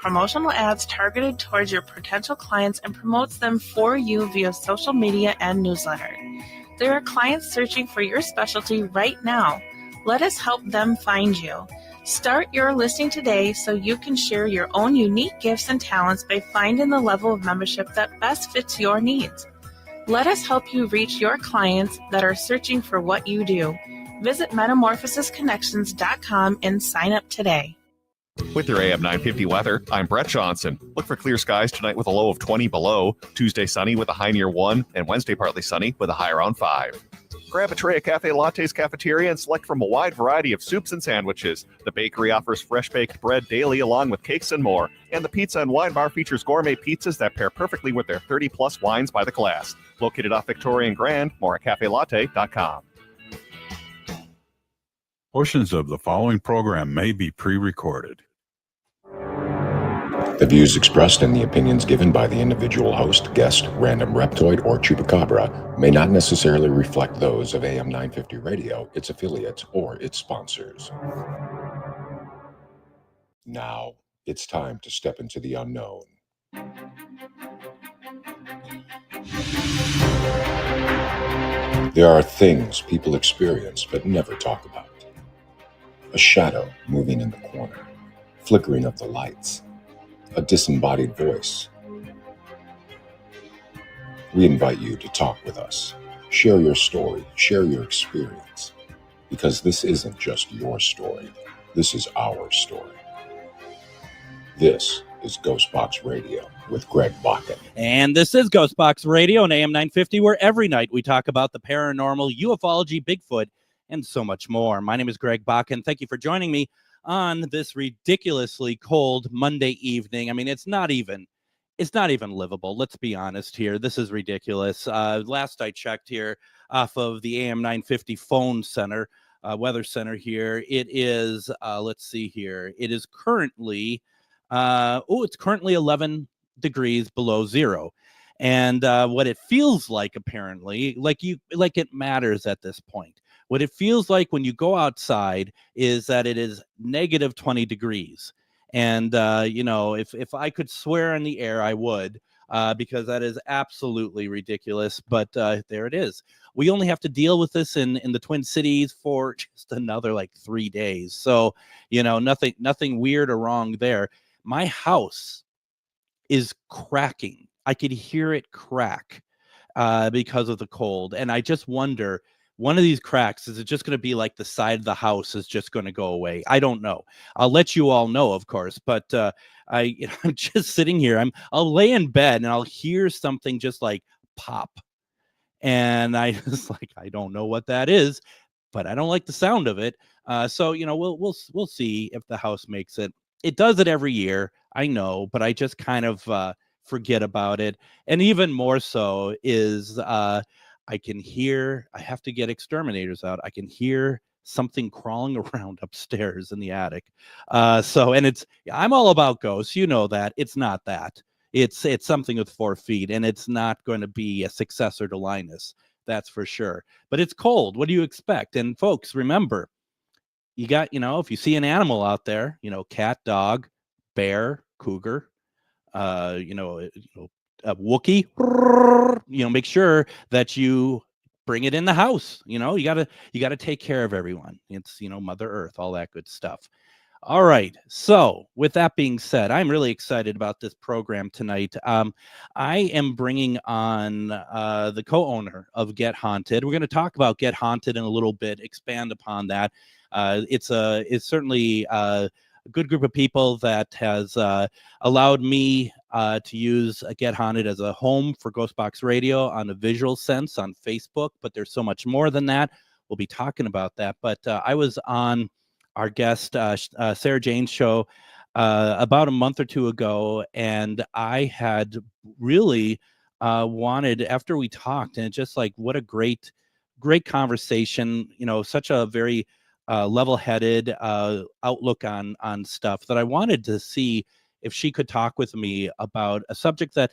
promotional ads targeted towards your potential clients and promotes them for you via social media and newsletter. There are clients searching for your specialty right now. Let us help them find you. Start your listing today so you can share your own unique gifts and talents by finding the level of membership that best fits your needs. Let us help you reach your clients that are searching for what you do. Visit metamorphosisconnections.com and sign up today. With your AM 950 weather, I'm Brett Johnson. Look for clear skies tonight with a low of 20 below. Tuesday sunny with a high near 1, and Wednesday partly sunny with a high around 5. Grab a tray of Cafe Latte's Cafeteria and select from a wide variety of soups and sandwiches. The bakery offers fresh-baked bread daily along with cakes and more. And the Pizza and Wine Bar features gourmet pizzas that pair perfectly with their 30-plus wines by the glass. Located off Victoria and Grand, more at cafelatte.com. Portions of the following program may be pre-recorded. The views expressed and the opinions given by the individual host, guest, random reptoid, or chupacabra may not necessarily reflect those of AM 950 Radio, its affiliates, or its sponsors. Now, it's time to step into the unknown. There are things people experience but never talk about. A shadow moving in the corner, flickering of the lights, a disembodied voice. We invite you to talk with us. Share your story, share your experience, because this isn't just your story. This is our story. This is GhostBox Radio with Greg Bakun. And this is GhostBox Radio on AM 950, where every night we talk about the paranormal, ufology, Bigfoot, and so much more. My name is Greg Bakun. Thank you for joining me on this ridiculously cold Monday evening. I mean, it's not even livable. Let's be honest here. This is ridiculous. Last I checked here off of the AM 950 phone center, weather center here, it is, let's see here. It is currently, it's currently 11 degrees below zero. And what it feels like, apparently, like it matters at this point. What it feels like when you go outside is that it is negative 20 degrees. And, if I could swear in the air, I would, because that is absolutely ridiculous. But there it is. We only have to deal with this in the Twin Cities for just another 3 days. So, nothing weird or wrong there. My house is cracking. I could hear it crack because of the cold. And I just wonder, one of these cracks, is it just going to be like the side of the house is just going to go away? I don't know. I'll let you all know, of course. But I'm just sitting here. I'll lay in bed and I'll hear something just like pop. And I just I don't know what that is, but I don't like the sound of it. So we'll see if the house makes it. It does it every year, I know, but I just kind of forget about it. And even more so is I have to get exterminators out. I can hear something crawling around upstairs in the attic. I'm all about ghosts. You know that. It's not that. It's something with 4 feet, and it's not going to be a successor to Linus. That's for sure. But it's cold. What do you expect? And folks, remember, you got, if you see an animal out there, cat, dog, bear, cougar, a Wookiee, make sure that you bring it in the house. You gotta take care of everyone. It's, Mother Earth, all that good stuff. All right. So with that being said, I'm really excited about this program tonight. I am bringing on the co-owner of Get Haunted. We're going to talk about Get Haunted in a little bit, expand upon that. It's certainly a good group of people that has allowed me to use Get Haunted as a home for GhostBox Radio on a visual sense on Facebook, but there's so much more than that. We'll be talking about that. But I was on our guest Sara Jane's show about a month or two ago, and I had really wanted, after we talked, and it's just what a great conversation, such a very level-headed outlook on stuff, that I wanted to see if she could talk with me about a subject that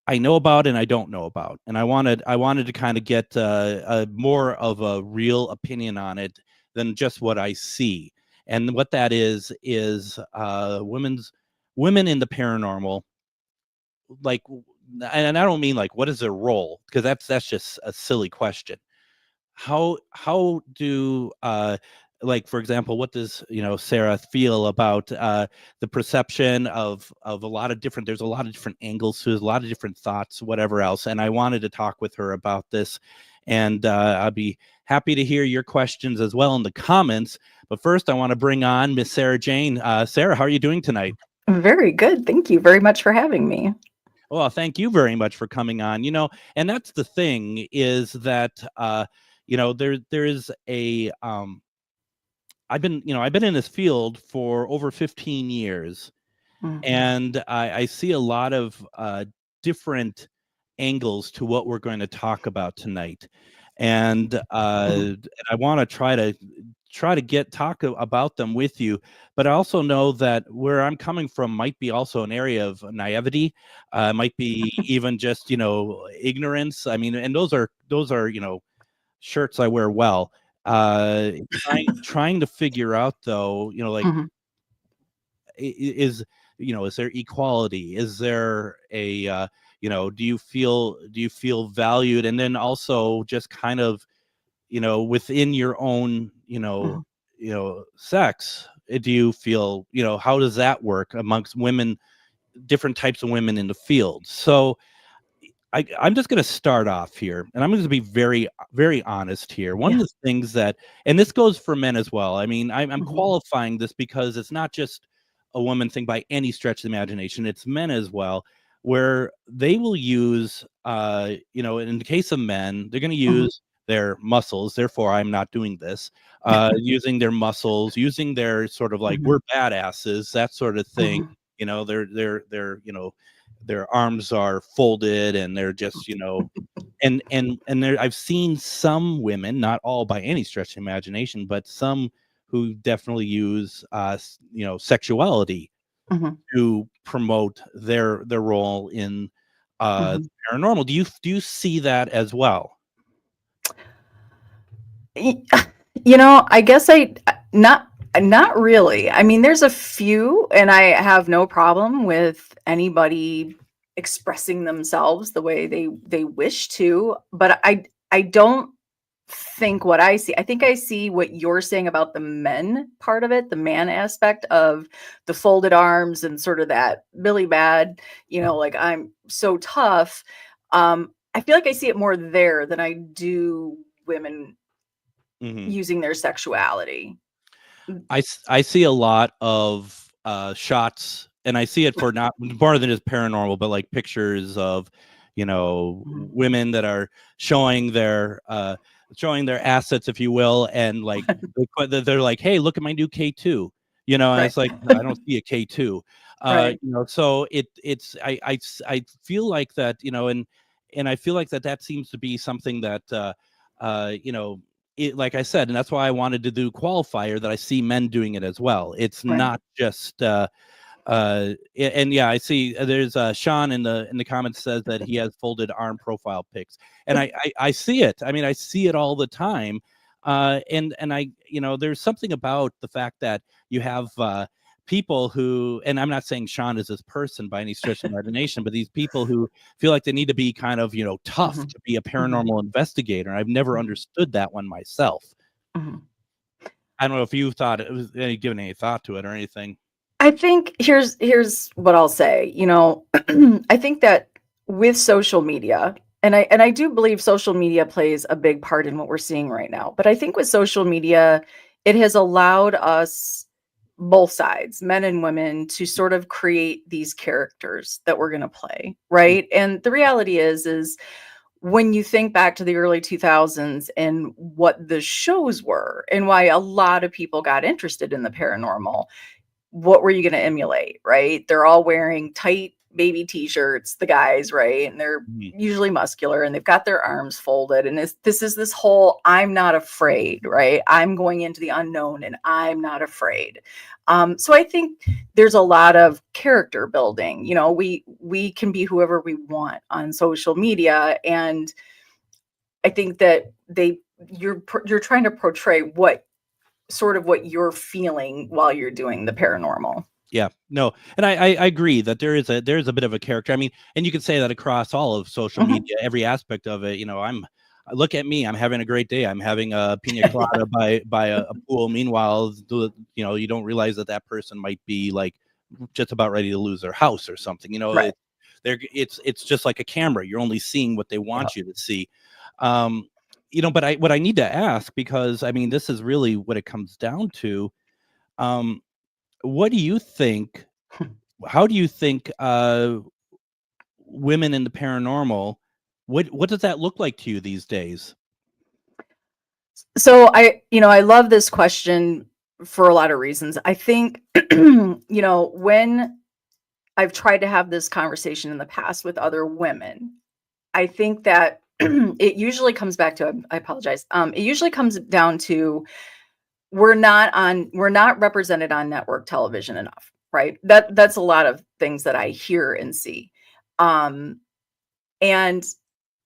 I know about and I don't know about. And I wanted to kind of get a more of a real opinion on it than just what I see. And what that is women's women in the paranormal, like, and I don't mean like what is their role, because that's just a silly question. How do like, for example, what does Sarah feel about the perception of a lot of different, there's a lot of different angles to it, a lot of different thoughts, whatever else, and I wanted to talk with her about this, and I'll be happy to hear your questions as well in the comments. But first I want to bring on Miss Sara Jane. Sarah, how are you doing tonight? Very good. Thank you very much for having me. Well, thank you very much for coming on. And that's the thing, is that there is a I've been in this field for over 15 years, and I see a lot of different angles to what we're going to talk about tonight, and I want to try to talk about them with you. But I also know that where I'm coming from might be also an area of naivety, might be even just ignorance. I mean, and those are shirts I wear well. Trying to figure out, though, like, is there equality? Is there a do you feel valued? And then also just kind of within your own sex, do you feel, how does that work amongst women, different types of women in the field? So I'm just going to start off here, and I'm going to be very, very honest here. One of the things that, and this goes for men as well, I mean, I'm qualifying this because it's not just a woman thing by any stretch of the imagination. It's men as well, where they will use, in the case of men, they're going to use their muscles. Therefore, I'm not doing this. Using their muscles, using their sort of like, we're badasses, that sort of thing. Their arms are folded, and they're just, and there, I've seen some women, not all by any stretch of imagination, but some who definitely use, sexuality to promote their role in paranormal. Do you see that as well? I guess not really. I mean, there's a few, and I have no problem with anybody expressing themselves the way they wish to, but I don't think what I see. I think I see what you're saying about the men part of it, the man aspect of the folded arms and sort of that Billy Bad, like, I'm so tough. I feel like I see it more there than I do women using their sexuality. I see a lot of shots, and I see it for not more than just paranormal, but like pictures of women that are showing their assets, if you will, and like they're like, hey, look at my new K2, and it's like, I don't see a K2. So it's I feel like that, and I feel like that seems to be something that like I said, and that's why I wanted to do qualifier, that I see men doing it as well. It's not just and yeah, I see there's Sean in the comments says that he has folded arm profile pics, and I see it. I mean, I see it all the time, and I there's something about the fact that you have people who, and I'm not saying Sean is this person by any stretch of imagination, but these people who feel like they need to be kind of tough to be a paranormal investigator. I've never understood that one myself. I don't know if you thought it was given any thought to it or anything. I think here's what I'll say. I think that with social media, and I do believe social media plays a big part in what we're seeing right now. But I think with social media, it has allowed us, both sides, men and women, to sort of create these characters that we're going to play, right? And the reality is when you think back to the early 2000s and what the shows were and why a lot of people got interested in the paranormal, what were you going to emulate, right? They're all wearing tight baby t-shirts, the guys, right? And they're usually muscular, and they've got their arms folded, and this is this whole, I'm not afraid, right? I'm going into the unknown and I'm not afraid. So I think there's a lot of character building. We can be whoever we want on social media, and I think that you're trying to portray what you're feeling while you're doing the paranormal. Yeah, no, and I agree that there's a bit of a character. I mean, and you can say that across all of social media, every aspect of it. Look at me, I'm having a great day. I'm having a pina colada by a pool. Meanwhile, you don't realize that person might be like just about ready to lose their house or something. Right. It's just like a camera. You're only seeing what they want you to see. But what I need to ask, because I mean, this is really what it comes down to. What do you think? How do you think women in the paranormal? What does that look like to you these days? So I love this question for a lot of reasons. I think, when I've tried to have this conversation in the past with other women, I think that it usually comes back to, I apologize. It usually comes down to we're not represented on network television enough, right? That's a lot of things that I hear and see. And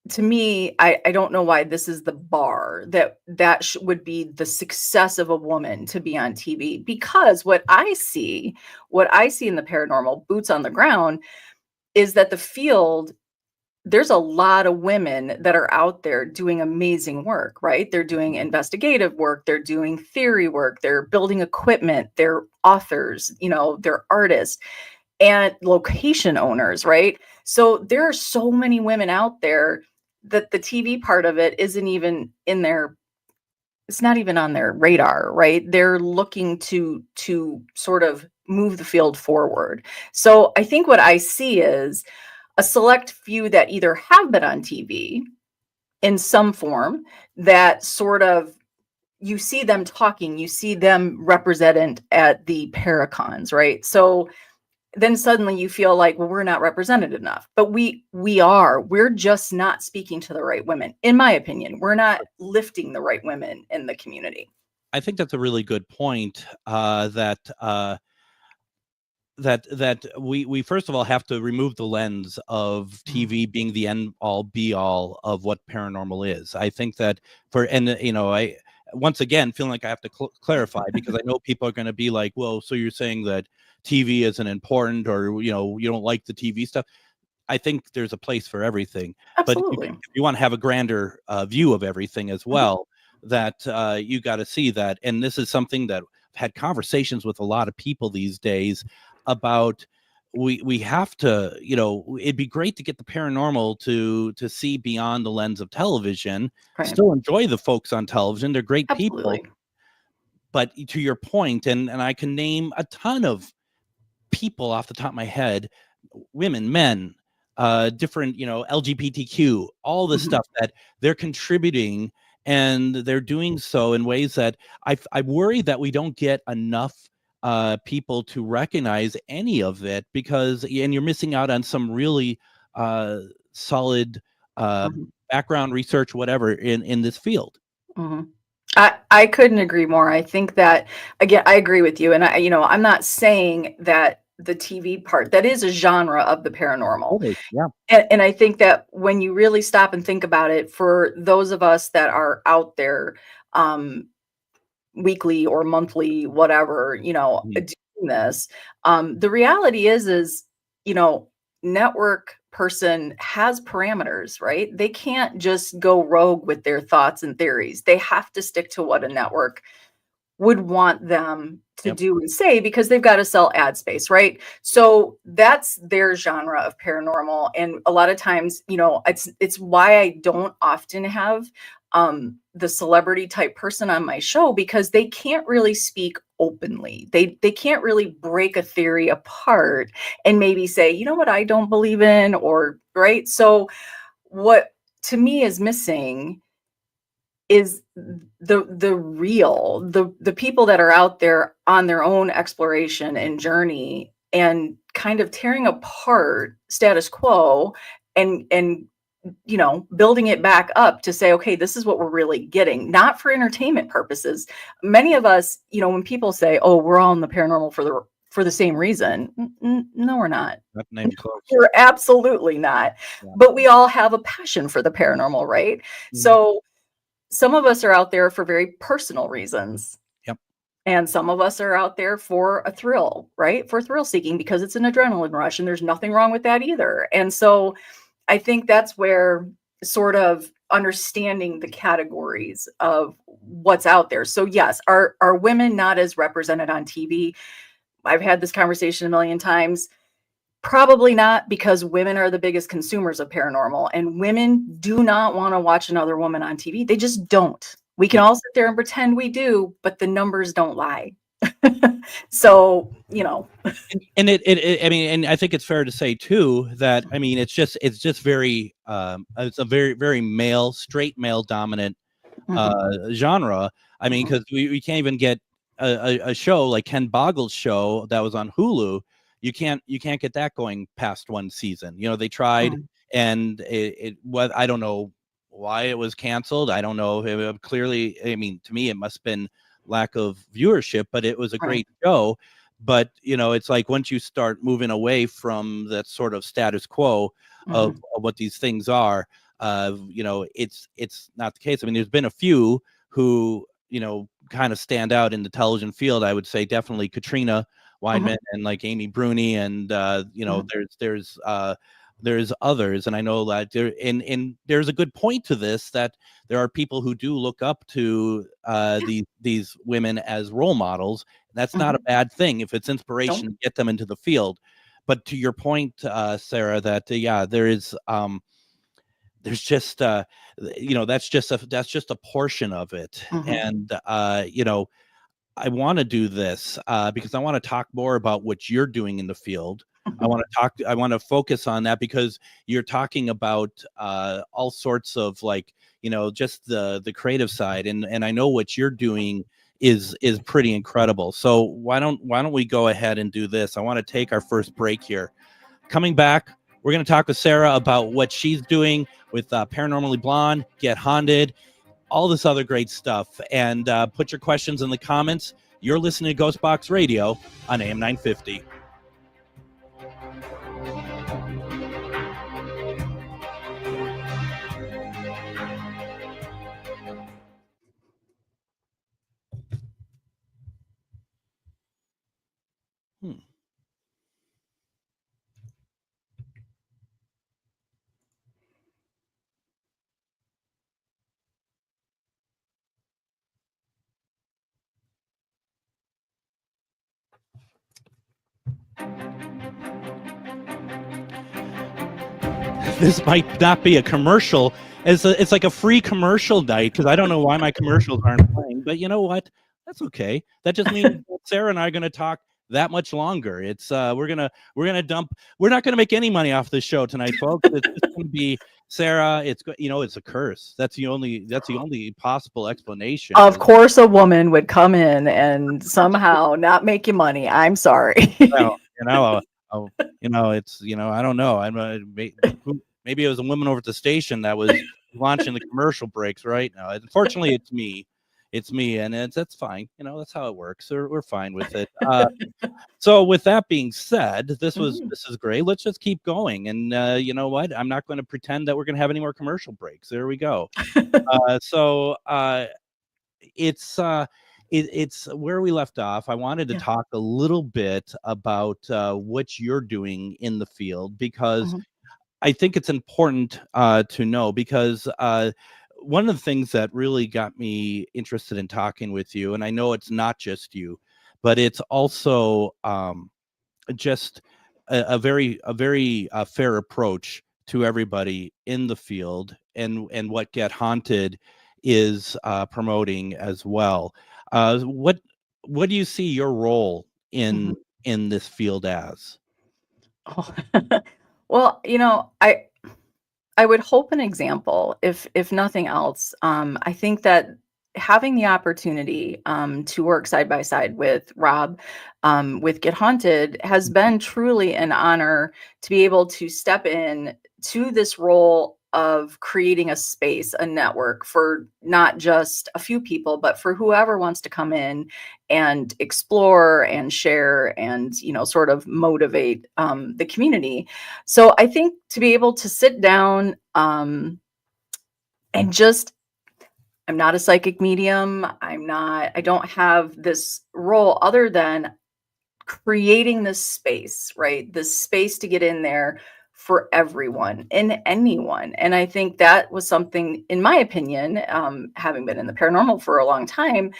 to me, I don't know why this is the bar that would be the success of a woman to be on TV, because what I see in the paranormal, boots on the ground, is that the field, there's a lot of women that are out there doing amazing work, right? They're doing investigative work, they're doing theory work, they're building equipment, they're authors, they're artists and location owners, right? So there are so many women out there that the TV part of it isn't even in their, it's not even on their radar, right? They're looking to sort of move the field forward. So I think what I see is a select few that either have been on TV in some form, that sort of, you see them talking, you see them represented at the Paracons, right? So then suddenly you feel like, well, we're not represented enough, but we're just not speaking to the right women. In my opinion, we're not lifting the right women in the community. I think that's a really good point. That we first of all have to remove the lens of TV being the end all be all of what paranormal is. I think that I once again feeling like I have to clarify, because I know people are going to be like, well, so you're saying that TV isn't important, or you don't like the TV stuff. I think there's a place for everything. Absolutely. But if you want to have a grander view of everything as well, that you got to see that. And this is something that I've had conversations with a lot of people these days about. We have to, it'd be great to get the paranormal to see beyond the lens of television. Right. Still enjoy the folks on television. They're great people. But to your point, and I can name a ton of people off the top of my head, women, men, different, LGBTQ, all the stuff that they're contributing, and they're doing so in ways that I worry that we don't get enough people to recognize any of it, and you're missing out on some really solid background research, whatever, in this field. I couldn't agree more. I think that, again, I agree with you. And I'm not saying that the TV part, that is a genre of the paranormal. Yeah. And I think that when you really stop and think about it, for those of us that are out there, weekly or monthly, whatever, doing this, the reality is, network person has parameters, right? They can't just go rogue with their thoughts and theories. They have to stick to what a network would want them to do and say, because they've got to sell ad space, right? So that's their genre of paranormal. And a lot of times, it's why I don't often have the celebrity type person on my show, because they can't really speak openly. They can't really break a theory apart and maybe say, you know what, I don't believe in, or right. So what to me is missing is the people that are out there on their own exploration and journey, and kind of tearing apart status quo and building it back up to say, okay, this is what we're really getting, not for entertainment purposes. Many of us, when people say, oh, we're all in the paranormal for the same reason. No, we're not. We're absolutely not. Yeah. But we all have a passion for the paranormal, right? Mm-hmm. So some of us are out there for very personal reasons. Yep. And some of us are out there for a thrill, right? For thrill seeking, because it's an adrenaline rush, and there's nothing wrong with that either. And so I think that's where sort of understanding the categories of what's out there. So yes, are women not as represented on TV? I've had this conversation a million times. Probably not, because women are the biggest consumers of paranormal, and women do not want to watch another woman on TV. They just don't. We can all sit there and pretend we do, but the numbers don't lie. So, and I mean, and I think it's fair to say too that, I mean, it's just very it's a very, very straight male dominant genre. I mean, because we can't even get a show like Ken Boggle's show that was on Hulu. You can't get that going past one season. They tried, and it was, I don't know why it was canceled. I don't know. Clearly, I mean, to me, it must have been lack of viewership, but it was a great show. But it's like, once you start moving away from that sort of status quo of what these things are, it's not the case. I mean, there's been a few who kind of stand out in the television field. I would say definitely Katrina Weidman and like Amy Bruni, and there's others, and I know that there's a good point to this, that there are people who do look up to these women as role models. That's not a bad thing if it's inspiration to get them into the field. But to your point, Sarah, that there's just that's just a portion of it. And I want to do this because I want to talk more about what you're doing in the field. I want to focus on that, because you're talking about all sorts of, like, just the creative side, and I know what you're doing is pretty incredible. So why don't we go ahead and do this? I want to take our first break here. Coming back, we're going to talk with Sarah about what she's doing with Paranormally Blonde, Get Haunted, all this other great stuff. And put your questions in the comments. You're listening to GhostBox Radio on AM 950. This might not be a commercial. It's like a free commercial night, because I don't know why my commercials aren't playing. But you know what? That's okay. That just means Sarah and I are going to talk that much longer. It's we're gonna dump. We're not going to make any money off this show tonight, folks. It's just going to be Sarah. It's a curse. That's the only possible explanation. Of course, a woman would come in and somehow not make you money. I'm sorry. Well, it's I don't know. Maybe it was a woman over at the station that was launching the commercial breaks right now. Unfortunately, it's me, and that's fine. That's how it works. We're fine with it. So with that being said, this is great. Let's just keep going. And you know what? I'm not going to pretend that we're going to have any more commercial breaks. There we go. It's where we left off. I wanted to talk a little bit about what you're doing in the field, because I think it's important to know, because one of the things that really got me interested in talking with you, and I know it's not just you, but it's also just a very fair approach to everybody in the field, and what Get Haunted is promoting as well. What do you see your role in this field as? Oh. Well, I would hope an example, if nothing else. I think that having the opportunity to work side by side with Rob with Get Haunted has been truly an honor to be able to step in to this role of creating a space, a network for not just a few people, but for whoever wants to come in and explore and share and, sort of motivate the community. So I think to be able to sit down and just, I'm not a psychic medium. I don't have this role other than creating this space, right? This space to get in there for everyone and anyone. And I think that was something, in my opinion, having been in the paranormal for a long time,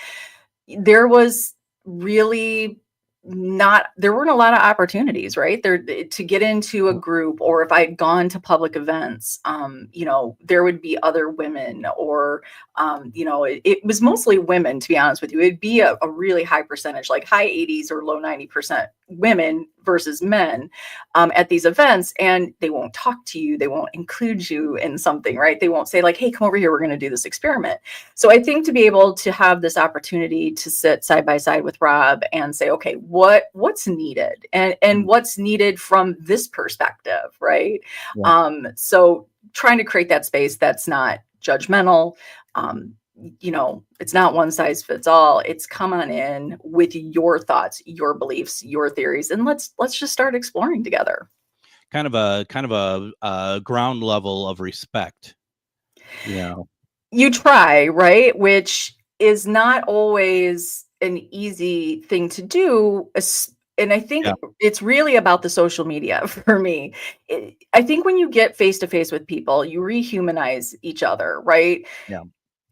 there was really there weren't a lot of opportunities, right? There to get into a group, or if I had gone to public events, there would be other women, or it was mostly women, to be honest with you. It'd be a really high percentage, like high 80s or low 90% women versus men at these events. And they won't talk to you. They won't include you in something, right? They won't say like, hey, come over here, we're going to do this experiment. So I think to be able to have this opportunity to sit side by side with Rob and say, okay, what's needed, and what's needed from this perspective, right? Yeah. So trying to create that space that's not judgmental. It's not one size fits all. It's come on in with your thoughts, your beliefs, your theories, and let's just start exploring together. Kind of a ground level of respect. You try, right? Which is not always an easy thing to do. And I think it's really about the social media for me. I think when you get face to face with people, you rehumanize each other, right? Yeah.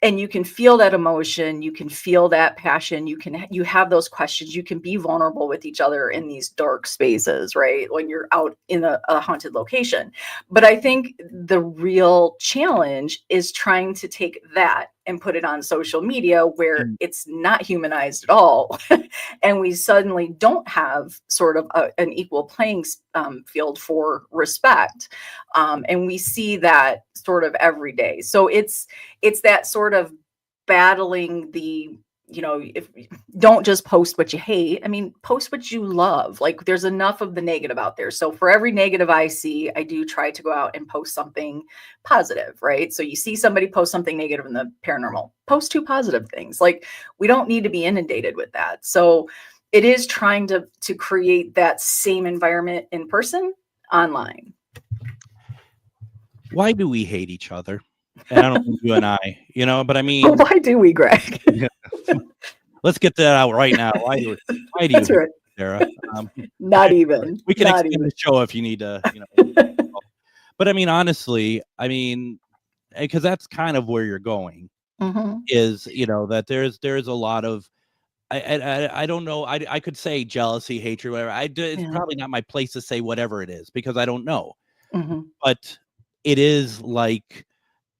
And you can feel that emotion, you can feel that passion, you have those questions, you can be vulnerable with each other in these dark spaces, right? When you're out in a haunted location. But I think the real challenge is trying to take that and put it on social media where it's not humanized at all. And we suddenly don't have sort of an equal playing field for respect. And we see that sort of every day. So it's that sort of battling the, if don't just post what you hate. I mean, post what you love. Like there's enough of the negative out there. So for every negative I see, I do try to go out and post something positive, right? So you see somebody post something negative in the paranormal, post 2 positive things. Like we don't need to be inundated with that. So it is trying to create that same environment in person, online. Why do we hate each other? And I don't think you and I, but I mean, why do we, Greg? Let's get that out right now. Why do That's you, right. Sarah? Not even. We can extend the show if you need to, But I mean, honestly, because that's kind of where you're going, is that there's a lot of, I don't know. I could say jealousy, hatred, whatever. It's probably not my place to say whatever it is because I don't know. But it is like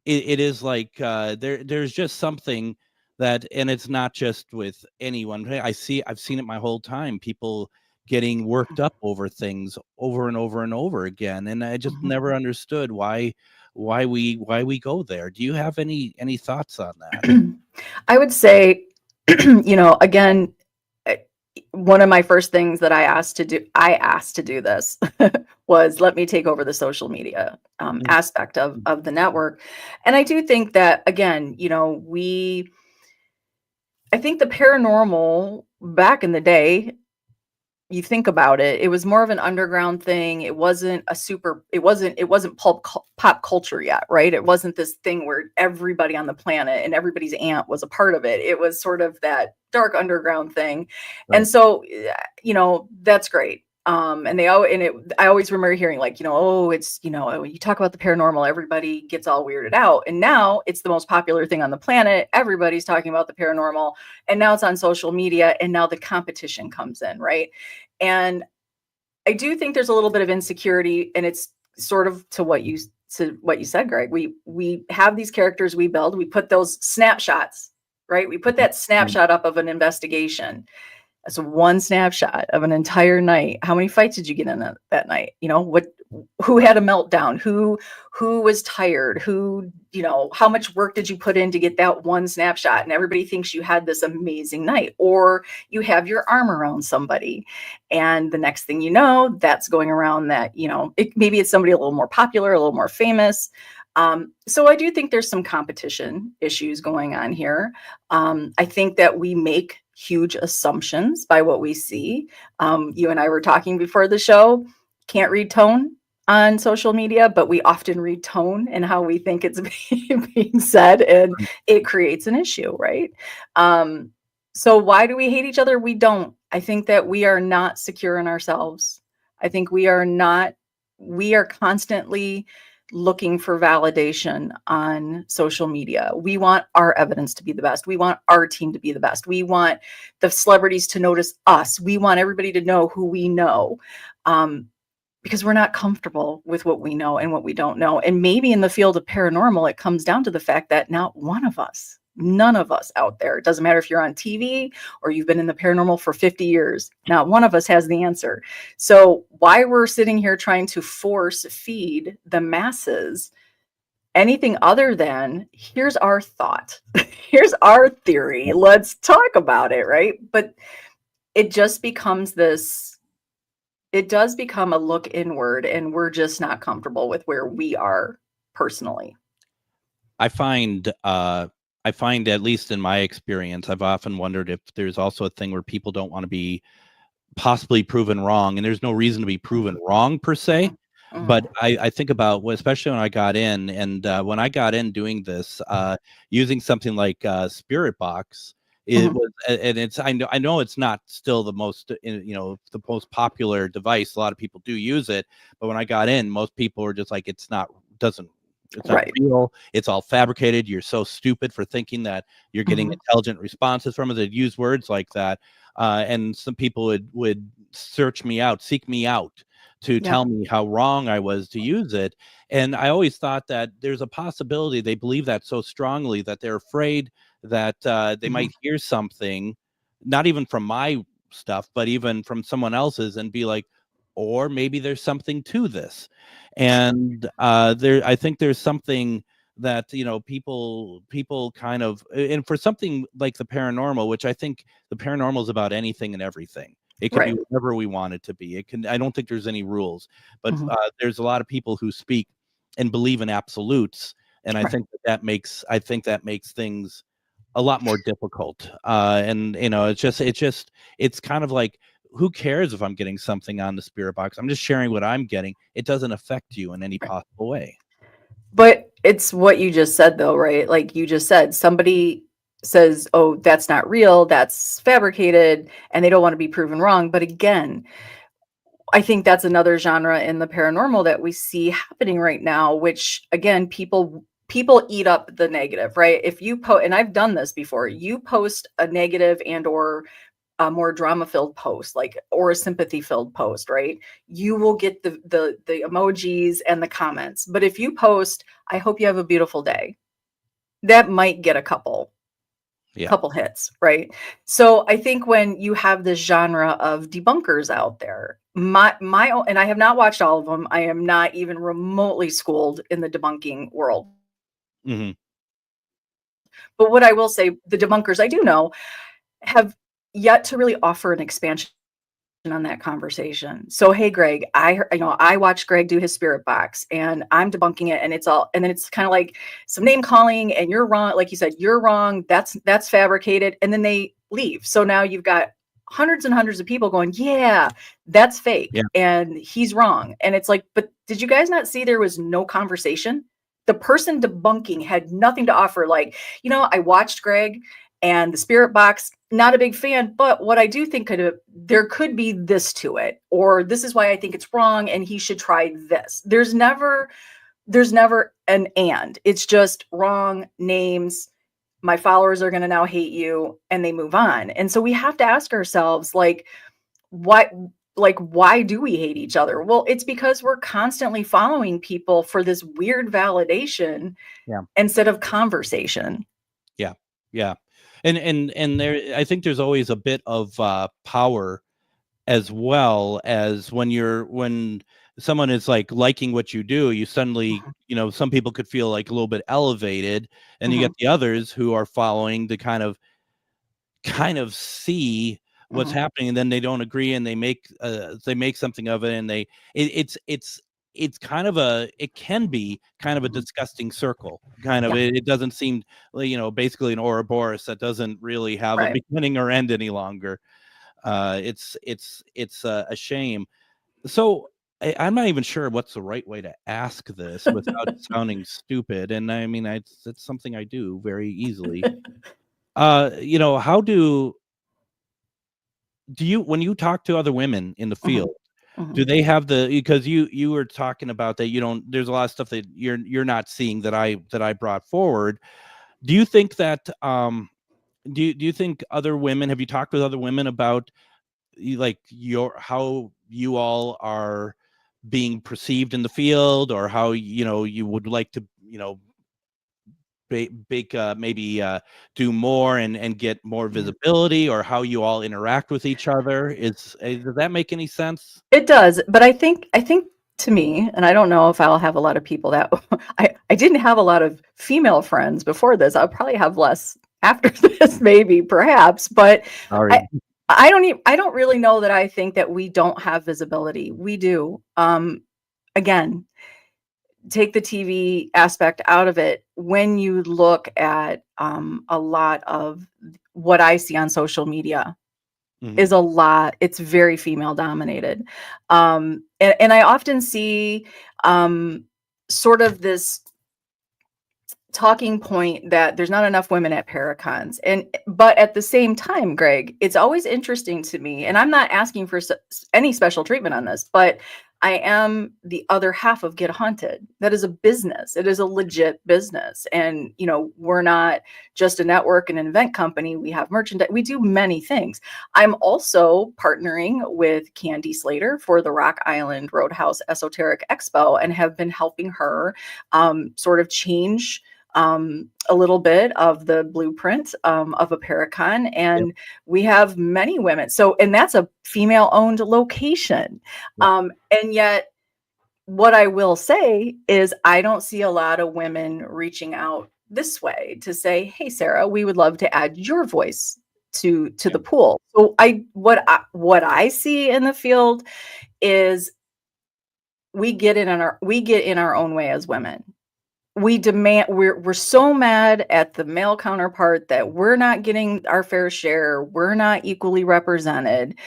there's just something that, and it's not just with anyone. I've seen it my whole time. People getting worked up over things over and over and over again, and I just never understood why we go there. Do you have any thoughts on that? I would say, again, one of my first things that I asked to do this was let me take over the social media aspect of the network. And I do think that, again, I think the paranormal back in the day, you think about it, it was more of an underground thing. It wasn't pop culture yet, right? It wasn't this thing where everybody on the planet and everybody's aunt was a part of it. It was sort of that dark underground thing. Right. And so, that's great. I always remember hearing like, it's, when you talk about the paranormal, everybody gets all weirded out. And now it's the most popular thing on the planet. Everybody's talking about the paranormal, and now it's on social media, and now the competition comes in, right? And I do think there's a little bit of insecurity, and it's sort of to what you said, Greg. We have these characters we build, we put those snapshots, right? We put that snapshot up of an investigation. That's one snapshot of an entire night. How many fights did you get in that night? Who had a meltdown? Who was tired? How much work did you put in to get that one snapshot? And everybody thinks you had this amazing night, or you have your arm around somebody. And the next thing you know, that's going around that, maybe it's somebody a little more popular, a little more famous. So I do think there's some competition issues going on here. I think that we make huge assumptions by what we see. You and I were talking before the show. Can't read tone. on social media, but we often read tone and how we think it's being said, and it creates an issue, right? So why do we hate each other? We don't. I think that we are not secure in ourselves. I think we are constantly looking for validation on social media. We want our evidence to be the best. We want our team to be the best. We want the celebrities to notice us. We want everybody to know who we know. Because we're not comfortable with what we know and what we don't know. And maybe in the field of paranormal, it comes down to the fact that not one of us, none of us out there, it doesn't matter if you're on TV or you've been in the paranormal for 50 years, not one of us has the answer. So why we're sitting here trying to force feed the masses anything other than, here's our thought, here's our theory, let's talk about it, right? But it just becomes it does become a look inward, and we're just not comfortable with where we are personally. I find, at least in my experience, I've often wondered if there's also a thing where people don't want to be possibly proven wrong, and there's no reason to be proven wrong per se. But I think about, especially when I got in, and when I got in doing this, using something like Spirit Box, it was, and it's, I know it's not still the most, the most popular device. A lot of people do use it, but when I got in, most people were just like, it's not real. It's all fabricated. You're so stupid for thinking that you're getting intelligent responses from it. They'd use words like that. And some people would seek me out to tell me how wrong I was to use it. And I always thought that there's a possibility they believe that so strongly that they're afraid that they might hear something, not even from my stuff, but even from someone else's, and be like, or maybe there's something to this. And I think there's something that, people kind of, and for something like the paranormal, which I think the paranormal is about anything and everything. It can be whatever we want it to be. I don't think there's any rules, but there's a lot of people who speak and believe in absolutes. And I think that makes things a lot more difficult. And it's kind of like, who cares if I'm getting something on the Spirit Box? I'm just sharing what I'm getting. It doesn't affect you in any possible way. But it's what you just said, though, right? Like you just said, somebody says, oh, that's not real, that's fabricated, and they don't want to be proven wrong. But again, I think that's another genre in the paranormal that we see happening right now, which again, people eat up the negative, right? If you and I've done this before, you post a negative and or a more drama-filled post, or a sympathy-filled post, right? You will get the emojis and the comments. But if you post, I hope you have a beautiful day, that might get a couple hits, right? So I think when you have this genre of debunkers out there, my own, and I have not watched all of them. I am not even remotely schooled in the debunking world. But what I will say, the debunkers I do know have yet to really offer an expansion on that conversation. So, hey, Greg, I watched Greg do his Spirit Box, and I'm debunking it, and then it's kind of like some name calling, and you're wrong. Like you said, you're wrong. That's fabricated. And then they leave. So now you've got hundreds and hundreds of people going, yeah, that's fake. Yeah. And he's wrong. And it's like, but did you guys not see there was no conversation? The person debunking had nothing to offer. Like, I watched Greg and the Spirit Box, not a big fan, but what I do think there could be this to it, or this is why I think it's wrong and he should try this. There's never an and. It's just wrong names. My followers are going to now hate you, and they move on. And so we have to ask ourselves, why do we hate each other? Well, it's because we're constantly following people for this weird validation instead of conversation. Yeah. And there, I think there's always a bit of power, as well as when someone is liking what you do, you suddenly, some people could feel like a little bit elevated, and you get the others who are following to kind of see what's happening, and then they don't agree, and they make something of it, and it can be kind of a disgusting circle. It doesn't seem, basically an Ouroboros that doesn't really have a beginning or end any longer. It's a shame. So I'm not even sure what's the right way to ask this without sounding stupid. And I mean, it's something I do very easily. How do you, when you talk to other women in the field, do they have because you were talking about that there's a lot of stuff that you're not seeing that I brought forward. Do you think that do you think other women, have you talked with other women about how you all are being perceived in the field, or how you would like to maybe do more and get more visibility, or how you all interact with each other? Does that make any sense? It does, but I think to me, and I don't know if I'll have a lot of people that I didn't have a lot of female friends before this. I'll probably have less after this, maybe, perhaps, but I don't really know that I think that we don't have visibility. We do. Again, take the TV aspect out of it. When you look at a lot of what I see on social media, is a lot. It's very female dominated. And I often see sort of this talking point that there's not enough women at Paracons. But at the same time, Greg, it's always interesting to me, and I'm not asking for any special treatment on this, but I am the other half of Get Haunted. That is a business. It is a legit business. And, we're not just a network and an event company. We have merchandise. We do many things. I'm also partnering with Candy Slater for the Rock Island Roadhouse Esoteric Expo, and have been helping her sort of change a little bit of the blueprint of a Paracon. And we have many women. And that's a female owned location. And yet what I will say is I don't see a lot of women reaching out this way to say, hey, Sarah, we would love to add your voice to the pool. So what I see in the field is we get in our own way as women. We demand, we're so mad at the male counterpart that we're not getting our fair share. We're not equally represented.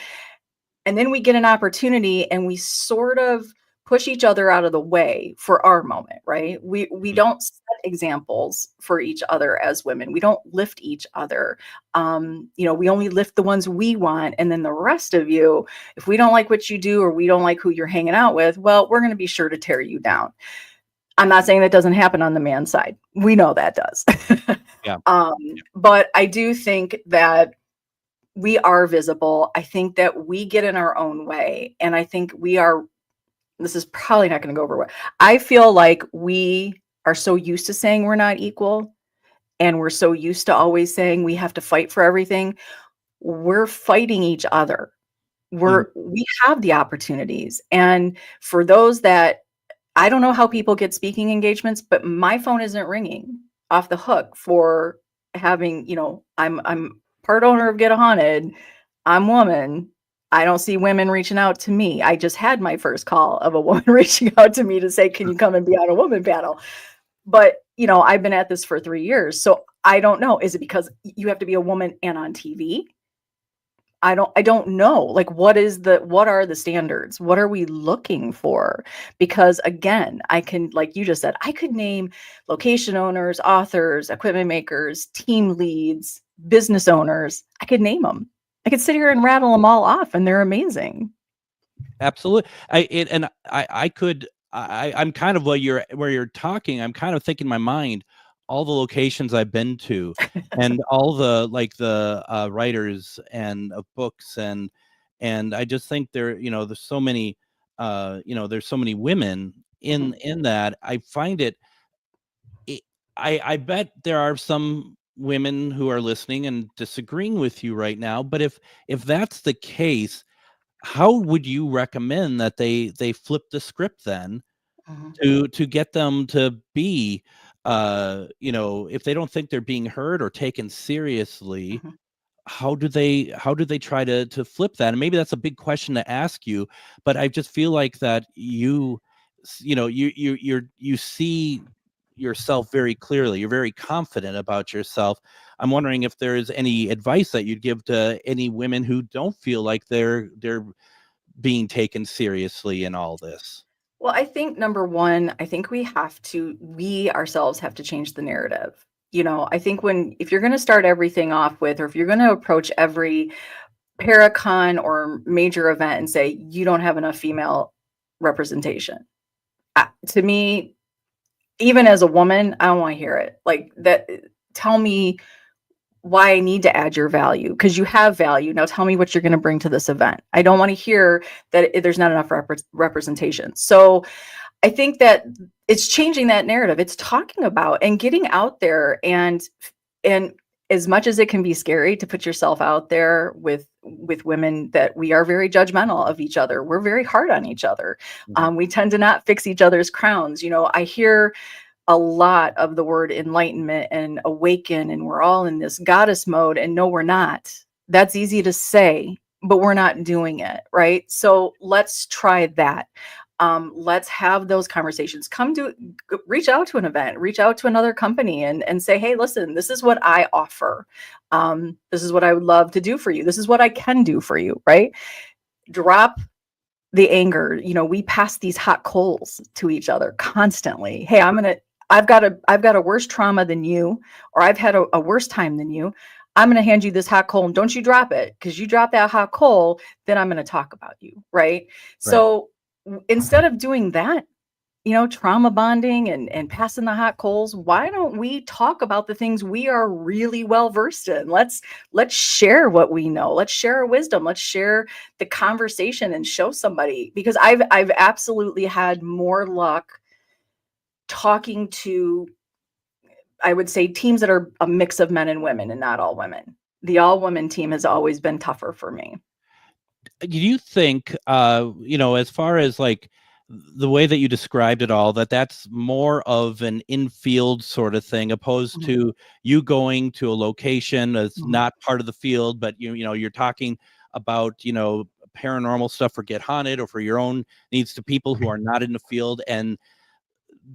And then we get an opportunity and we sort of push each other out of the way for our moment, right? We don't set examples for each other as women. We don't lift each other. We only lift the ones we want. And then the rest of you, if we don't like what you do, or we don't like who you're hanging out with, well, we're going to be sure to tear you down. I'm not saying that doesn't happen on the man side. We know that does. Yeah. But I do think that we are visible. I think that we get in our own way. And I think this is probably not going to go over well. I feel like we are so used to saying we're not equal. And we're so used to always saying we have to fight for everything. We're fighting each other. We have the opportunities. And for those that, I don't know how people get speaking engagements, but my phone isn't ringing off the hook for having, I'm part owner of Get Haunted. I'm woman. I don't see women reaching out to me. I just had my first call of a woman reaching out to me to say, can you come and be on a woman panel? But, I've been at this for 3 years. So I don't know. Is it because you have to be a woman and on TV? I don't know. Like, what are the standards? What are we looking for? Because again, I can, like you just said, I could name location owners, authors, equipment makers, team leads, business owners. I could name them. I could sit here and rattle them all off, and they're amazing. Absolutely. I'm kind of where you're talking. I'm kind of thinking in my mind, all the locations I've been to and all the writers and of books and I just think there's so many there's so many women in that. I find I bet there are some women who are listening and disagreeing with you right now, but if that's the case, how would you recommend that they flip the script then to get them to be if they don't think they're being heard or taken seriously, how do they try to flip that? And maybe that's a big question to ask you, but I just feel like that you see yourself very clearly. You're very confident about yourself. I'm wondering if there's any advice that you'd give to any women who don't feel like they're being taken seriously in all this? Well, I think number one, I think we ourselves have to change the narrative. I think if you're going to start everything off with, or if you're going to approach every Paracon or major event and say, you don't have enough female representation, to me, even as a woman, I don't want to hear it. Like that, tell me why I need to add your value, because you have value. Now tell me what you're going to bring to this event. I don't want to hear that there's not enough representation. So I think that it's changing that narrative. It's talking about and getting out there, and as much as it can be scary to put yourself out there with women, that we are very judgmental of each other. We're very hard on each other. We tend to not fix each other's crowns. I hear a lot of the word enlightenment and awaken, and we're all in this goddess mode, and no, we're not. That's easy to say, but we're not doing it, right? So let's try that. Let's have those conversations. Reach out to an event, reach out to another company and say, hey, listen, this is what I offer. This is what I would love to do for you. This is what I can do for you, right? Drop the anger. We pass these hot coals to each other constantly. Hey, I've got a worse trauma than you, or I've had a worse time than you. I'm going to hand you this hot coal, and don't you drop it, because you drop that hot coal, then I'm going to talk about you. Right. So instead of doing that, trauma bonding and passing the hot coals, why don't we talk about the things we are really well versed in? Let's share what we know. Let's share our wisdom. Let's share the conversation and show somebody, because I've absolutely had more luck talking to, I would say, teams that are a mix of men and women, and not all women. The all women team has always been tougher for me. Do you think, as far as like the way that you described it all, that's more of an infield sort of thing, opposed to you going to a location that's not part of the field, but you're talking about, paranormal stuff for Get Haunted or for your own needs to people who are not in the field? And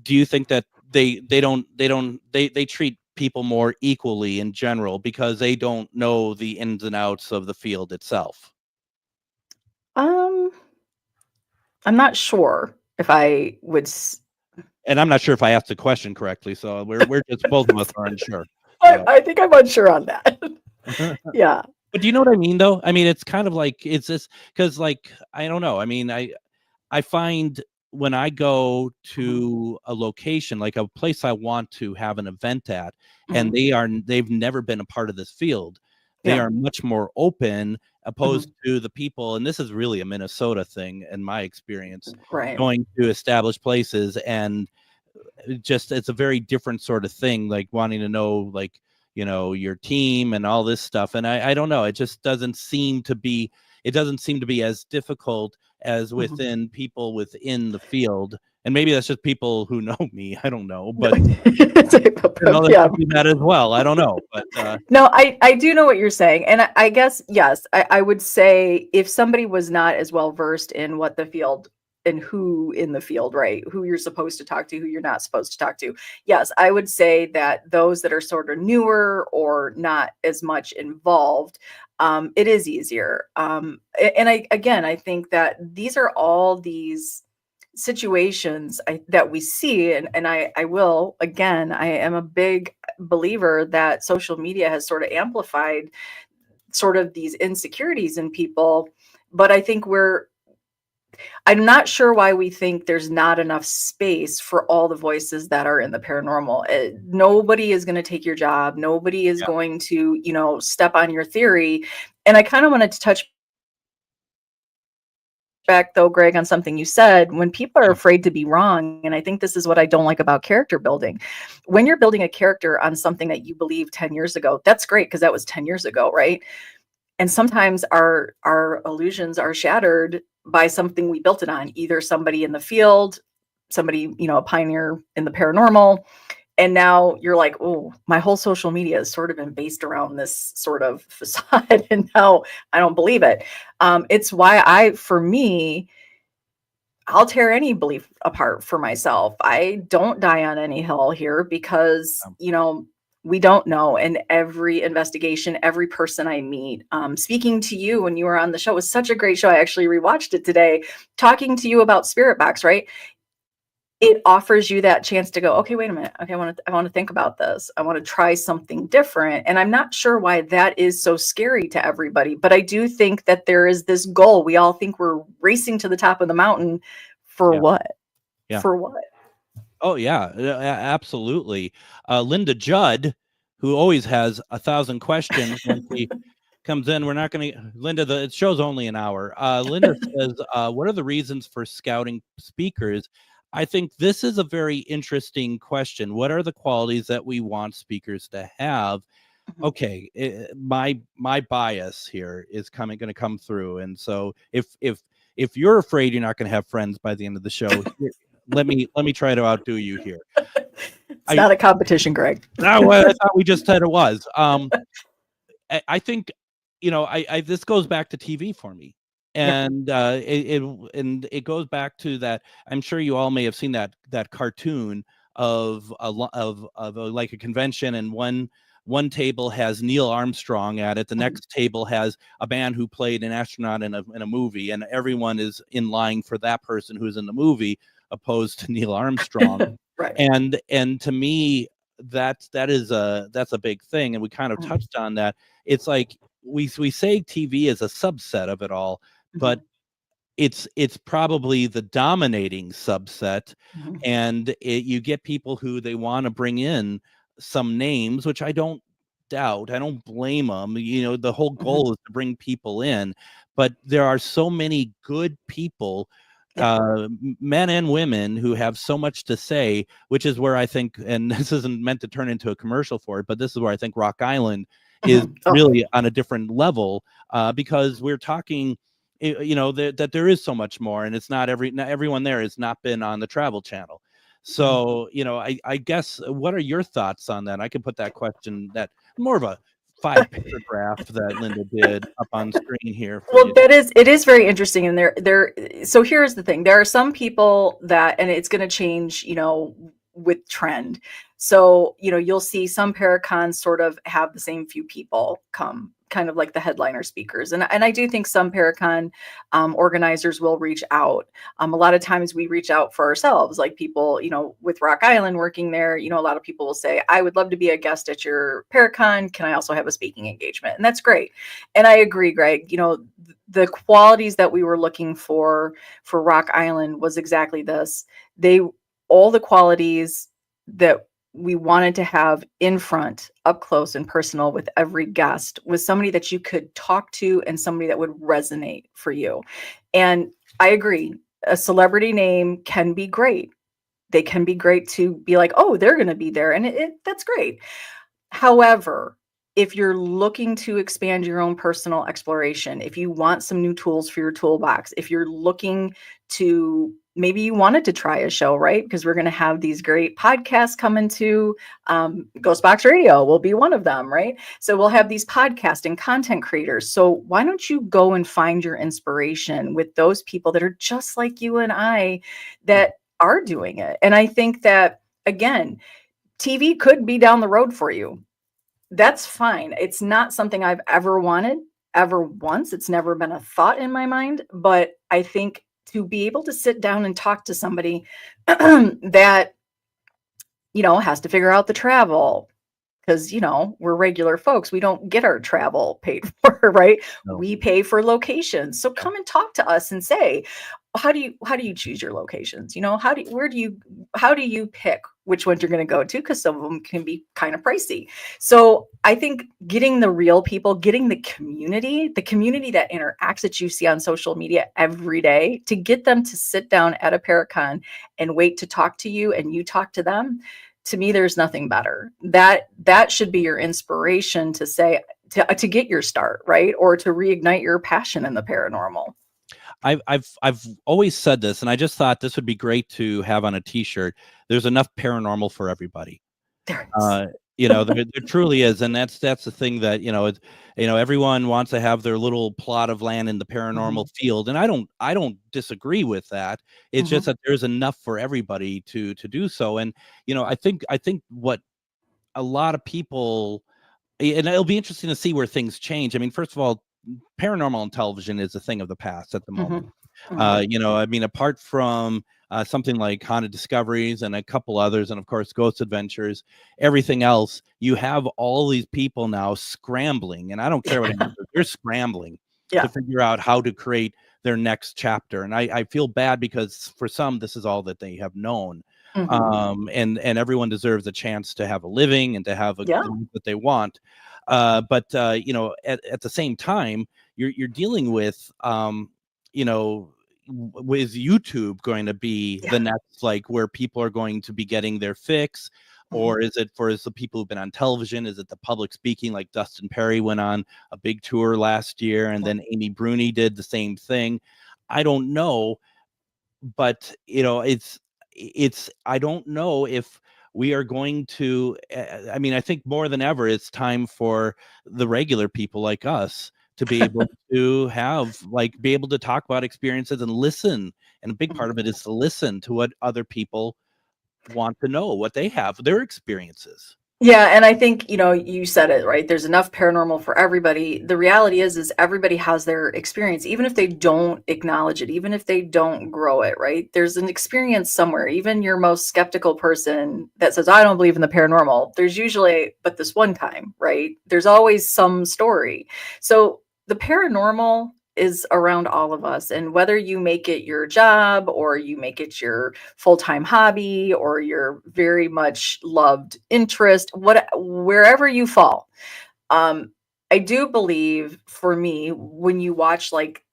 do you think that they treat people more equally in general because they don't know the ins and outs of the field itself? I'm not sure if I would. And I'm not sure if I asked the question correctly, so we're just both of us are unsure. I think I'm unsure on that. Yeah. But do you know what I mean, though? I mean, it's kind of like, it's this, because like, I don't know. I mean, I find when I go to a location, like a place I want to have an event at, and they've never been a part of this field, they are much more open, opposed to the people. And this is really a Minnesota thing in my experience, going to established places, and it's a very different sort of thing, like wanting to know, like, your team and all this stuff. And I don't know, it just doesn't seem to be as difficult as within people within the field. And maybe that's just people who know me. I don't know, but that as well. I don't know, but no, I do know what you're saying, and I guess yes, I would say if somebody was not as well versed in what the field and who in the field, right, who you're supposed to talk to, who you're not supposed to talk to, yes, I would say that those that are sort of newer or not as much involved, it is easier. And I think that these are all these situations that we see, and I am a big believer that social media has sort of amplified sort of these insecurities in people. But I think I'm not sure why we think there's not enough space for all the voices that are in the paranormal. Nobody is going to take your job. Nobody is going to, step on your theory. And I kind of wanted to touch back, though, Greg, on something you said. When people are afraid to be wrong, and I think this is what I don't like about character building. When you're building a character on something that you believed 10 years ago, that's great, because that was 10 years ago, right? And sometimes our illusions are shattered by something we built it on, either somebody in the field, somebody, a pioneer in the paranormal. And now you're like, oh, my whole social media has sort of been based around this sort of facade. And now I don't believe it. It's why I'll tear any belief apart for myself. I don't die on any hill here, because, We don't know. And every investigation, every person I meet, speaking to you when you were on the show, was such a great show. I actually rewatched it today, talking to you about spirit box, right? It offers you that chance to go, okay, wait a minute. Okay, I want to think about this. I want to try something different. And I'm not sure why that is so scary to everybody, but I do think that there is this goal. We all think we're racing to the top of the mountain for what? Yeah. For what? Oh yeah, absolutely. Linda Judd, who always has 1,000 questions when she comes in. We're not going to, Linda, the show's only an hour. Linda says, what are the reasons for scouting speakers? I think this is a very interesting question. What are the qualities that we want speakers to have? Okay, my bias here is going to come through. And so if you're afraid you're not going to have friends by the end of the show, let me try to outdo you here. It's not a competition, Greg. No, I thought we just said it was. I think, this goes back to TV for me. And it goes back to that. I'm sure you all may have seen that cartoon of like a convention, and one table has Neil Armstrong at it. The next table has a man who played an astronaut in a movie, and everyone is in line for that person who's in the movie, opposed to Neil Armstrong. Right. And to me, that's a big thing, and we kind of touched on that. It's like we say TV is a subset of it all, but it's probably the dominating subset. And you get people who they want to bring in some names, which I don't doubt. I don't blame them. The whole goal is to bring people in, but there are so many good people, men and women, who have so much to say, which is where I think, and this isn't meant to turn into a commercial for it, but this is where I think Rock Island is really on a different level, because we're talking, that there is so much more, and it's not everyone there has not been on the Travel Channel. So, I guess, what are your thoughts on that? I could put that question, that more of a 5-paragraph that Linda did, up on screen here. Well, it is very interesting. And so here's the thing. There are some people that, and it's going to change, with trend. So, you'll see some Paracons sort of have the same few people come, kind of like the headliner speakers. And I do think some Paracon organizers will reach out. A lot of times we reach out for ourselves, like people, with Rock Island working there, a lot of people will say, I would love to be a guest at your Paracon. Can I also have a speaking engagement? And that's great. And I agree, Greg, the qualities that we were looking for Rock Island was exactly this. All the qualities that we wanted to have in front, up close and personal with every guest, was somebody that you could talk to and somebody that would resonate for you. And I agree, a celebrity name can be great. They can be great to be like, oh, they're going to be there. And that's great. However, if you're looking to expand your own personal exploration, if you want some new tools for your toolbox, if you're looking to, maybe you wanted to try a show, right? Because we're going to have these great podcasts coming to GhostBox Radio will be one of them, right? So we'll have these podcast and content creators. So why don't you go and find your inspiration with those people that are just like you and I that are doing it? And I think that, again, TV could be down the road for you. That's fine. It's not something I've ever wanted, ever once. It's never been a thought in my mind. But I think to be able to sit down and talk to somebody that, has to figure out the travel, because, we're regular folks. We don't get our travel paid for, right? No. We pay for locations. So come and talk to us and say, how do you choose your locations? How do you pick which ones you're going to go to? Because some of them can be kind of pricey. So I think getting the real people, getting the community that interacts, that you see on social media every day, to get them to sit down at a Paracon and wait to talk to you and you talk to them. To me, there's nothing better. That should be your inspiration to say, to get your start, right? Or to reignite your passion in the paranormal. I've always said this, and I just thought this would be great to have on a T-shirt. There's enough paranormal for everybody. There is. There truly is, and that's the thing that everyone wants to have their little plot of land in the paranormal field, and I don't disagree with that. It's just that there's enough for everybody to do so, and I think what a lot of people, and it'll be interesting to see where things change. I mean, first of all, paranormal on television is a thing of the past at the moment. You know, I mean, apart from something like Haunted Discoveries and a couple others, and of course Ghost Adventures, everything else, you have all these people now scrambling, and I don't care what it is, they're scrambling to figure out how to create their next chapter. And I feel bad because for some, this is all that they have known. And everyone deserves a chance to have a living and to have a life that they want. But you know, at the same time, you're dealing with, you know, with YouTube going to be the next, like, where people are going to be getting their fix, or is it for the people who've been on television? Is it the public speaking, like Dustin Perry went on a big tour last year, and then Amy Bruni did the same thing? I don't know, but you know, it's I don't know if we are going to, I mean, I think more than ever, it's time for the regular people like us to be able to have, like, be able to talk about experiences and listen. And a big part of it is to listen to what other people want to know, what they have, their experiences. Yeah, and I think, you know, you said it, right? There's enough paranormal for everybody. The reality is everybody has their experience, even if they don't acknowledge it, even if they don't grow it, right? There's an experience somewhere. Even your most skeptical person that says, I don't believe in the paranormal, there's usually, but this one time, right? There's always some story. So the paranormal is around all of us, and whether you make it your job or you make it your full-time hobby or your very much loved interest, wherever you fall, I do believe, for me, when you watch, like,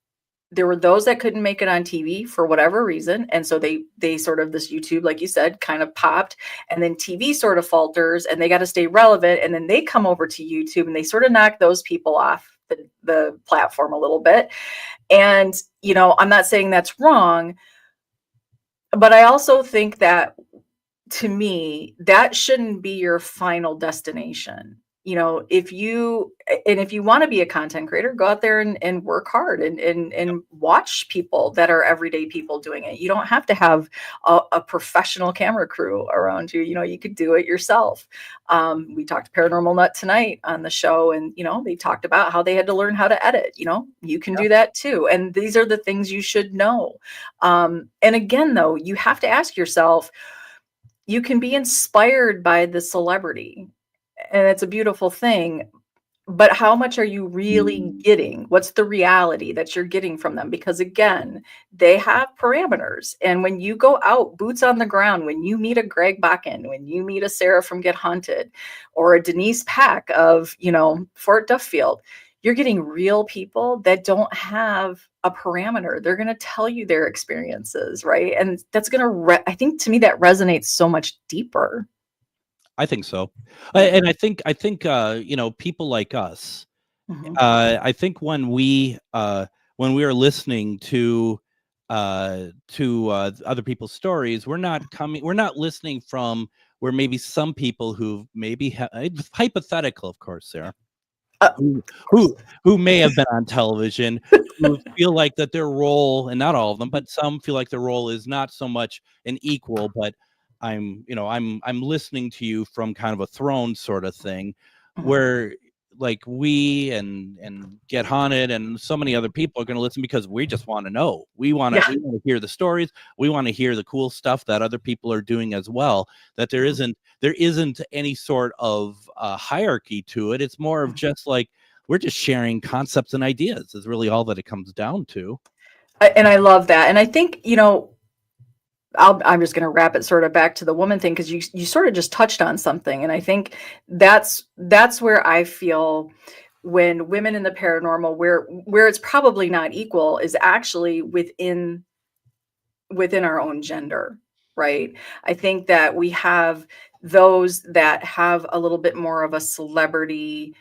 there were those that couldn't make it on TV for whatever reason, and so they sort of, this YouTube, like you said, kind of popped, and then TV sort of falters, and they got to stay relevant, and then they come over to YouTube and they sort of knock those people off the platform a little bit. And, you know, I'm not saying that's wrong, but I also think that, to me, that shouldn't be your final destination. You know, if you want to be a content creator, go out there and work hard and watch people that are everyday people doing it. You don't have to have a professional camera crew around you. You know, you could do it yourself. We talked to Paranormal Nut tonight on the show, and, you know, they talked about how they had to learn how to edit. You know, you can do that too. And these are the things you should know. And again, though, you have to ask yourself, you can be inspired by the celebrity, and it's a beautiful thing, but how much are you really getting? What's the reality that you're getting from them? Because again, they have parameters. And when you go out, boots on the ground, when you meet a Greg Bakun, when you meet a Sarah from Get Haunted, or a Denise Pack of, you know, Fort Duffield, you're getting real people that don't have a parameter. They're going to tell you their experiences, right? And that's going to, I think, to me, that resonates so much deeper. I think so. And I think, you know, people like us, I think when we are listening to other people's stories, we're not listening from where maybe some people who maybe hypothetical, of course, Sarah, who may have been on television, who feel like that their role, and not all of them, but some feel like their role is not so much an equal, but I'm listening to you from kind of a throne sort of thing, where, like, we and Get Haunted and so many other people are going to listen because we just want to know. We want to hear the stories. We want to hear the cool stuff that other people are doing as well. That there isn't any sort of hierarchy to it. It's more of just like, we're just sharing concepts and ideas is really all that it comes down to. And I love that. And I think, you know, I'm just going to wrap it sort of back to the woman thing, because you sort of just touched on something. And I think that's where I feel, when women in the paranormal, where it's probably not equal, is actually within our own gender, right? I think that we have those that have a little bit more of a celebrity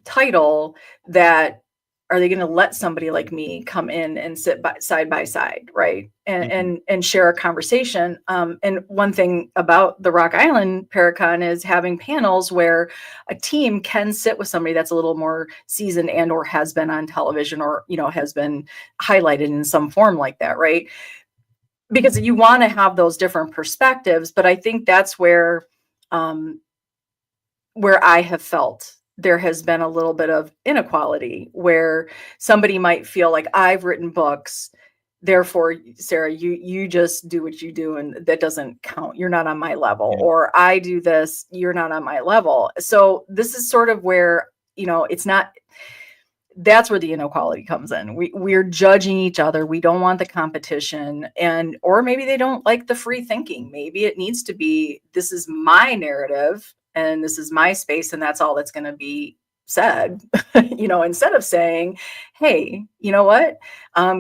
title, that are they going to let somebody like me come in and sit side by side, right? And share a conversation. And one thing about the Rock Island Paracon is having panels where a team can sit with somebody that's a little more seasoned and or has been on television, or, you know, has been highlighted in some form like that, right? Because you want to have those different perspectives. But I think that's where where I have felt there has been a little bit of inequality, where somebody might feel like, I've written books, therefore, Sarah, you just do what you do, and that doesn't count. You're not on my level. Yeah. Or I do this, you're not on my level. So this is sort of where, it's not. That's where the inequality comes in. We're judging each other. We don't want the competition, or maybe they don't like the free thinking. Maybe it needs to be, this is my narrative and this is my space, and that's all that's going to be said, instead of saying, hey, you know what?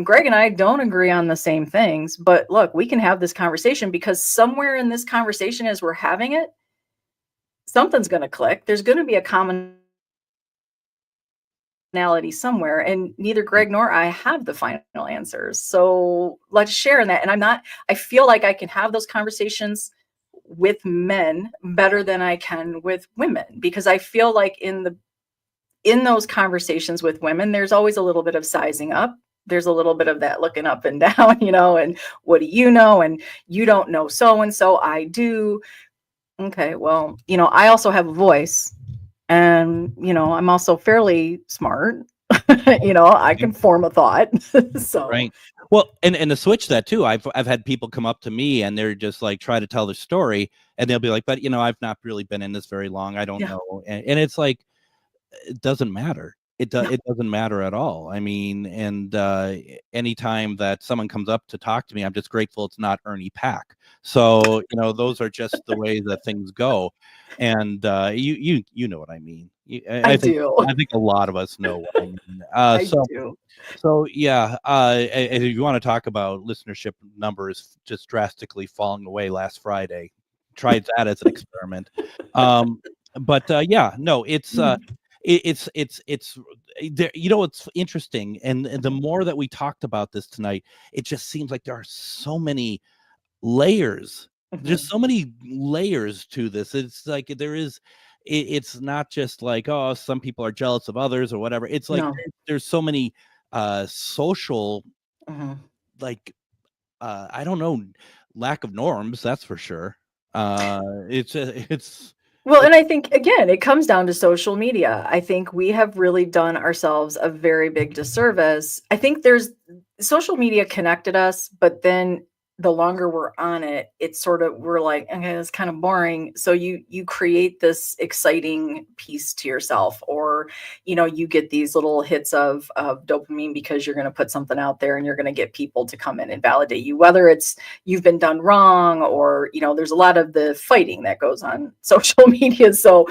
Greg and I don't agree on the same things, but look, we can have this conversation, because somewhere in this conversation, as we're having it, something's going to click. There's going to be a commonality somewhere, and neither Greg nor I have the final answers. So let's share in that. And I feel like I can have those conversations with men better than I can with women, because I feel like in those conversations with women, there's always a little bit of sizing up. There's a little bit of that looking up and down, and what do you know? And you don't know so-and-so, I do. Okay, well, I also have a voice, and, I'm also fairly smart. I can form a thought. So. Right. Well, and to switch that too, I've had people come up to me and they're just like, try to tell their story, and they'll be like, but I've not really been in this very long. I don't know. And it's like, it doesn't matter. It doesn't matter at all. I mean, and anytime that someone comes up to talk to me, I'm just grateful it's not Ernie Pack. So, those are just the way that things go. And you know what I mean. I think a lot of us know what I mean. I do. So yeah, if you want to talk about listenership numbers just drastically falling away last Friday, try that as an experiment. But yeah, no, it's there. It's interesting, and the more that we talked about this tonight, it just seems like there are so many layers. There's so many layers to this. It's like it's not just like, oh, some people are jealous of others or whatever. It's like there's so many social like I don't know, lack of norms, that's for sure. It's well, and I think, again, it comes down to social media. I think we have really done ourselves a very big disservice. I think social media connected us, but then the longer we're on it, it's sort of, we're like, okay, that's kind of boring. So you create this exciting piece to yourself, or, you get these little hits of dopamine because you're going to put something out there and you're going to get people to come in and validate you, whether it's you've been done wrong, or, there's a lot of the fighting that goes on social media. So,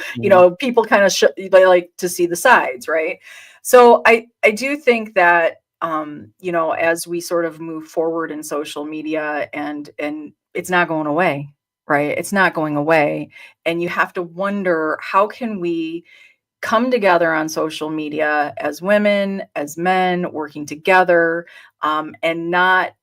people kind of, they like to see the sides. Right. So I do think that, as we sort of move forward in social media, and it's not going away, right? It's not going away. And you have to wonder, how can we come together on social media as women, as men, working together, and not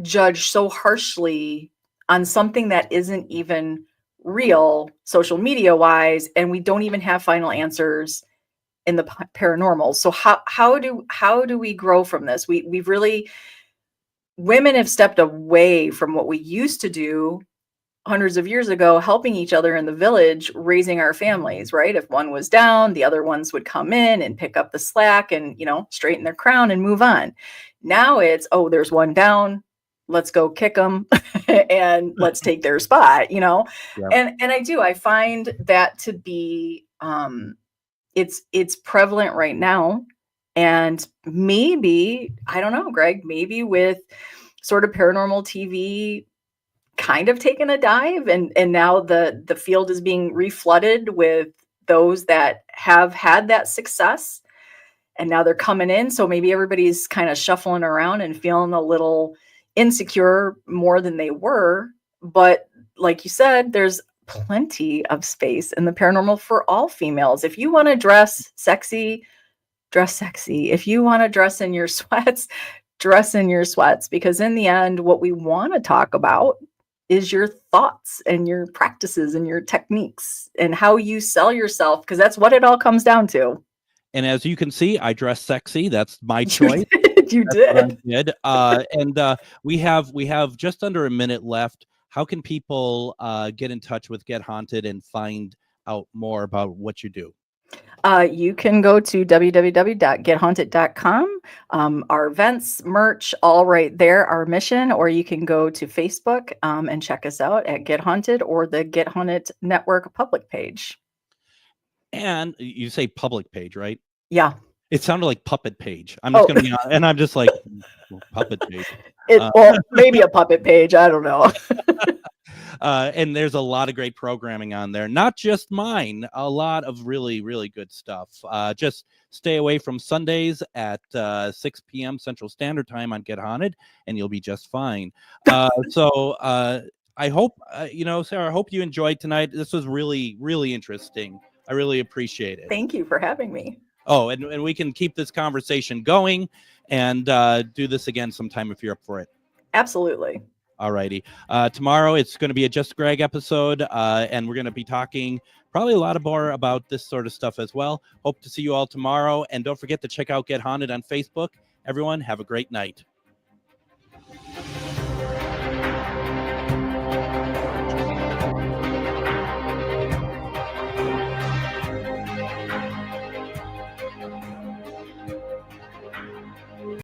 judge so harshly on something that isn't even real social media wise, and we don't even have final answers in the paranormal. So how do we grow from this? We've really, women have stepped away from what we used to do hundreds of years ago, helping each other in the village, raising our families, right? If one was down, the other ones would come in and pick up the slack and, straighten their crown and move on. Now it's, oh, there's one down, let's go kick them and let's take their spot, Yeah. And I find that to be, it's prevalent right now. And maybe, I don't know, Greg, maybe with sort of paranormal TV kind of taking a dive, and now the field is being reflooded with those that have had that success, and now they're coming in. So maybe everybody's kind of shuffling around and feeling a little insecure more than they were. But like you said, there's plenty of space in the paranormal for all females. If you want to dress sexy, dress sexy. If you want to dress in your sweats, dress in your sweats, because in the end, what we want to talk about is your thoughts and your practices and your techniques and how you sell yourself, because that's what it all comes down to. And as you can see, I dress sexy. That's my choice. You did. And we have just under a minute left. How can people get in touch with Get Haunted and find out more about what you do? You can go to www.gethaunted.com. Our events, merch, all right there, our mission, or you can go to Facebook and check us out at Get Haunted or the Get Haunted Network public page. And you say public page, right? Yeah. It sounded like puppet page. I'm just going to be honest, and I'm just like, puppet page. Well, maybe a puppet page. I don't know. And there's a lot of great programming on there, not just mine, a lot of really, really good stuff. Just stay away from Sundays at 6 p.m. Central Standard Time on Get Haunted, and you'll be just fine. So I hope, Sarah, I hope you enjoyed tonight. This was really, really interesting. I really appreciate it. Thank you for having me. Oh, and we can keep this conversation going and do this again sometime if you're up for it. Absolutely. All righty. Tomorrow it's going to be a Just Greg episode, and we're going to be talking probably a lot more about this sort of stuff as well. Hope to see you all tomorrow, and don't forget to check out Get Haunted on Facebook. Everyone, have a great night.